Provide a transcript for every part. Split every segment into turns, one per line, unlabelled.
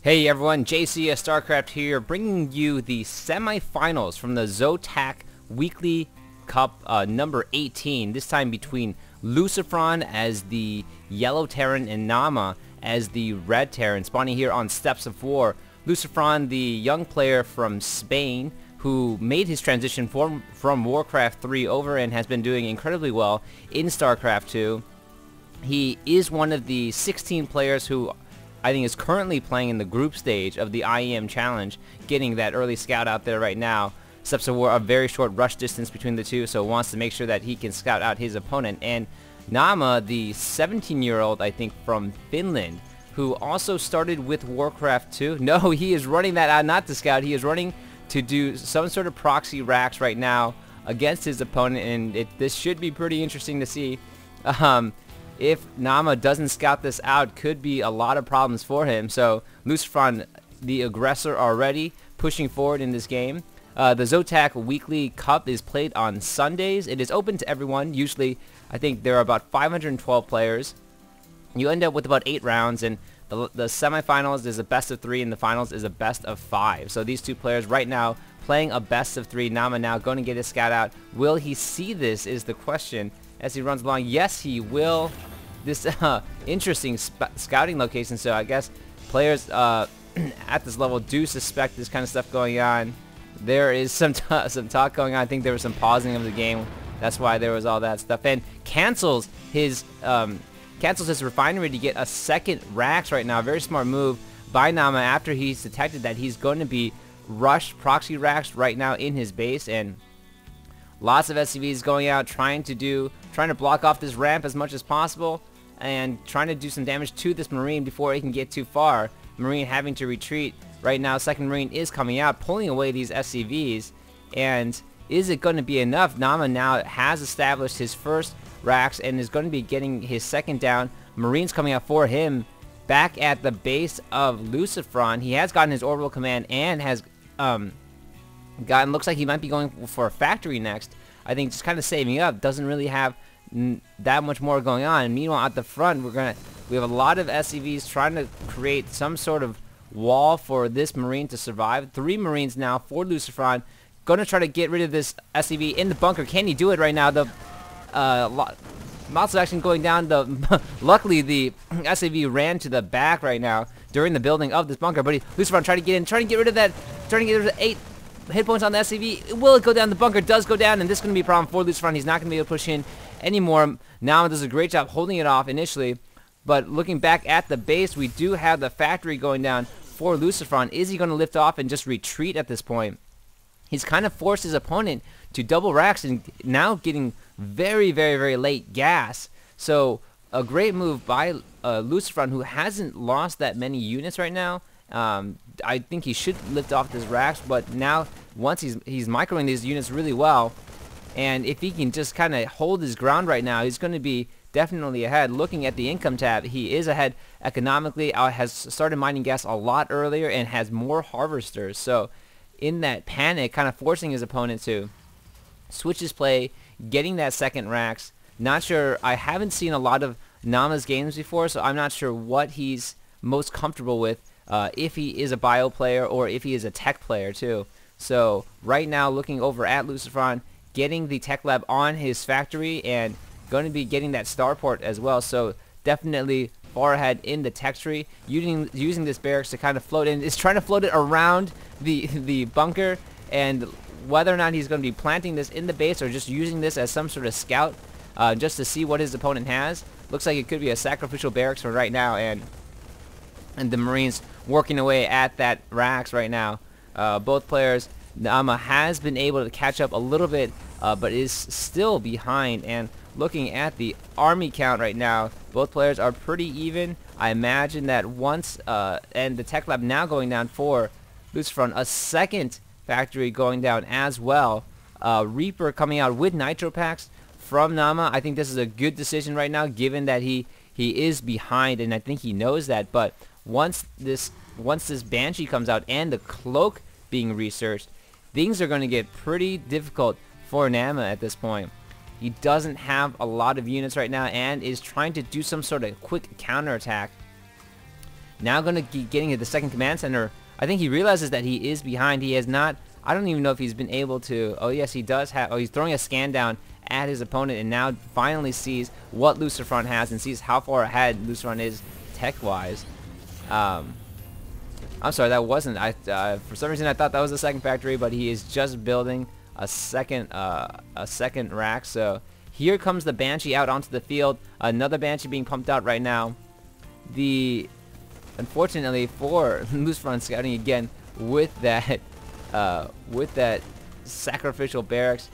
Hey everyone, JCS StarCraft here, bringing you the semifinals from the Zotac Weekly Cup number 18. This time between LucifroN as the yellow Terran and Naama as the red Terran, spawning here on Steps of War. LucifroN, the young player from Spain, who made his transition from Warcraft 3 over and has been doing incredibly well in StarCraft 2. He is one of the 16 players who I think is currently playing in the group stage of the IEM Challenge, getting that early scout out there right now. Steps of War, a very short rush distance between the two, so wants to make sure that he can scout out his opponent. And Naama, the 17-year-old, I think, from Finland, who also started with Warcraft 2. No, he is running that out, not to scout. He is running to do some sort of proxy racks right now against his opponent, and this should be pretty interesting to see. If Naama doesn't scout this out, could be a lot of problems for him. So LucifroN, the aggressor, already pushing forward in this game. The Zotac Weekly Cup is played on Sundays. It is open to everyone. Usually, I think there are about 512 players. You end up with about 8 rounds, and the semifinals is a best of 3, and the finals is a best of 5. So these two players right now playing a best of 3. Naama now going to get his scout out. Will he see this is the question as he runs along. Yes, he will. This interesting scouting location, so I guess players at this level do suspect this kind of stuff going on. There is some talk going on. I think there was some pausing of the game. That's why there was all that stuff. And cancels his refinery to get a second racks right now. Very smart move by Naama after he's detected that he's going to be rushed proxy racks right now in his base, and lots of SCVs going out trying to block off this ramp as much as possible and trying to do some damage to this Marine before it can get too far. Marine having to retreat right now. Second Marine is coming out, pulling away these SCVs. And is it going to be enough? Naama now has established his first racks and is going to be getting his second down. Marines coming out for him back at the base of LucifroN. He has gotten his orbital command and has looks like he might be going for a factory next. I think just kind of saving up. Doesn't really have that much more going on. And meanwhile, at the front, we have a lot of SCVs trying to create some sort of wall for this Marine to survive. 3 Marines now for LucifroN. Going to try to get rid of this SCV in the bunker. Can he do it right now? The lots of action going down. Luckily, the SCV ran to the back right now during the building of this bunker. But LucifroN trying to get in, trying to get rid of that, trying to get rid of 8 hit points on the SCV. Will it go down? The bunker does go down, and this is going to be a problem for LucifroN. He's not going to be able to push in anymore. Now does a great job holding it off initially, but looking back at the base, we do have the factory going down for LucifroN. Is he going to lift off and just retreat at this point? He's kind of forced his opponent to double racks and now getting very, very, very late gas. So a great move by LucifroN, who hasn't lost that many units right now. I think he should lift off this racks, but now once he's microing these units really well, and if he can just kind of hold his ground right now, he's going to be definitely ahead. Looking at the income tab, he is ahead economically. Has started mining gas a lot earlier and has more harvesters. So in that panic, kind of forcing his opponent to switch his play, getting that second racks. Not sure. I haven't seen a lot of Naama's games before, so I'm not sure what he's most comfortable with. If he is a bio player or if he is a tech player too. So right now, looking over at LucifroN, getting the tech lab on his factory and going to be getting that starport as well. So definitely far ahead in the tech tree, using this barracks to kind of float in. Is trying to float it around the bunker, and whether or not he's going to be planting this in the base or just using this as some sort of scout just to see what his opponent has. Looks like it could be a sacrificial barracks for right now, and the Marines working away at that racks right now. Both players, Naama has been able to catch up a little bit, but is still behind. And looking at the army count right now, both players are pretty even. I imagine that once, and the tech lab now going down for LucifroN, a second factory going down as well. Reaper coming out with nitro packs from Naama. I think this is a good decision right now, given that he is behind, and I think he knows that. But once this Banshee comes out and the cloak being researched, things are going to get pretty difficult for Naama at this point. He doesn't have a lot of units right now and is trying to do some sort of quick counterattack Now going to be getting to the second command center. I think he realizes that he is behind. He has not, I don't even know if he's been able to, oh yes he does have, oh he's throwing a scan down at his opponent and now finally sees what LucifroN has and sees how far ahead LucifroN is tech-wise. I'm sorry, that wasn't, for some reason I thought that was the second factory, but he is just building a second rack. So here comes the Banshee out onto the field. Another Banshee being pumped out right now. Unfortunately for LucifroN scouting again with that sacrificial barracks.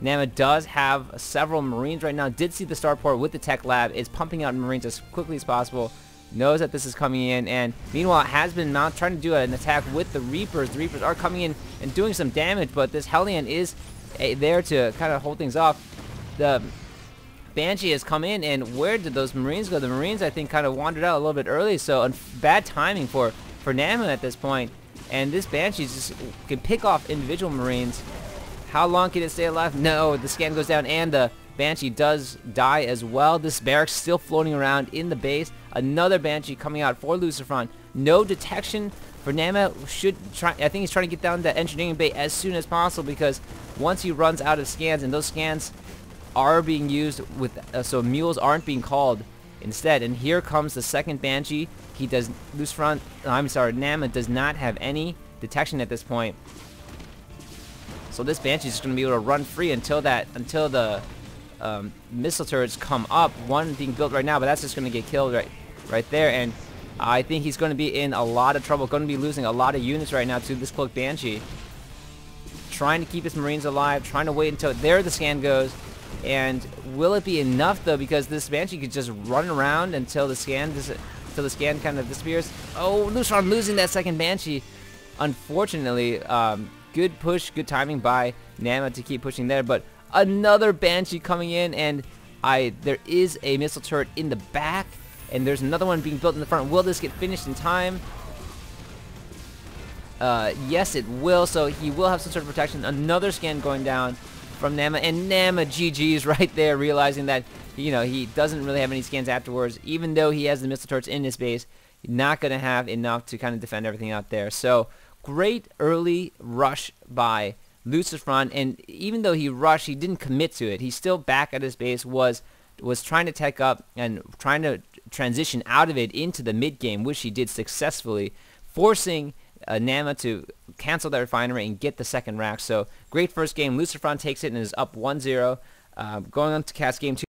Naama does have several Marines right now. Did see the starport with the tech lab. Is pumping out Marines as quickly as possible. Knows that this is coming in, and meanwhile has been trying to do an attack with the Reapers. The Reapers are coming in and doing some damage, but this Hellion is there to kind of hold things off. The Banshee has come in, and where did those Marines go? The Marines, I think, kind of wandered out a little bit early, so bad timing for Naama at this point. And this Banshee just can pick off individual Marines. How long can it stay alive? No, the scan goes down, and the Banshee does die as well. This barracks still floating around in the base. Another Banshee coming out for LucifroN. No detection for Naama. I think he's trying to get down that engineering bay as soon as possible, because once he runs out of scans, and those scans are being used with, so mules aren't being called instead. And here comes the second Banshee. Naama does not have any detection at this point. So this Banshee is just going to be able to run free until the missile turrets come up. One being built right now, but that's just going to get killed right there. And I think he's going to be in a lot of trouble. Going to be losing a lot of units right now to this cloaked Banshee. Trying to keep his Marines alive. Trying to wait until there the scan goes. And will it be enough though? Because this Banshee could just run around until the scan kind of disappears. Oh, LucifroN losing that second Banshee. Unfortunately, good push, good timing by Naama to keep pushing there. But another Banshee coming in, and there is a missile turret in the back, and there's another one being built in the front. Will this get finished in time? Yes, it will. So he will have some sort of protection. Another scan going down from Naama, and Naama GG's right there, realizing that he doesn't really have any scans afterwards. Even though he has the missile turrets in his base, not going to have enough to kind of defend everything out there. So great early rush by LucifroN, and even though he rushed, he didn't commit to it. He's still back at his base, was trying to tech up and trying to transition out of it into the mid game, which he did successfully, forcing Naama to cancel that refinery and get the second rack. So great first game. LucifroN takes it and is up 1-0. Going on to cast game 2.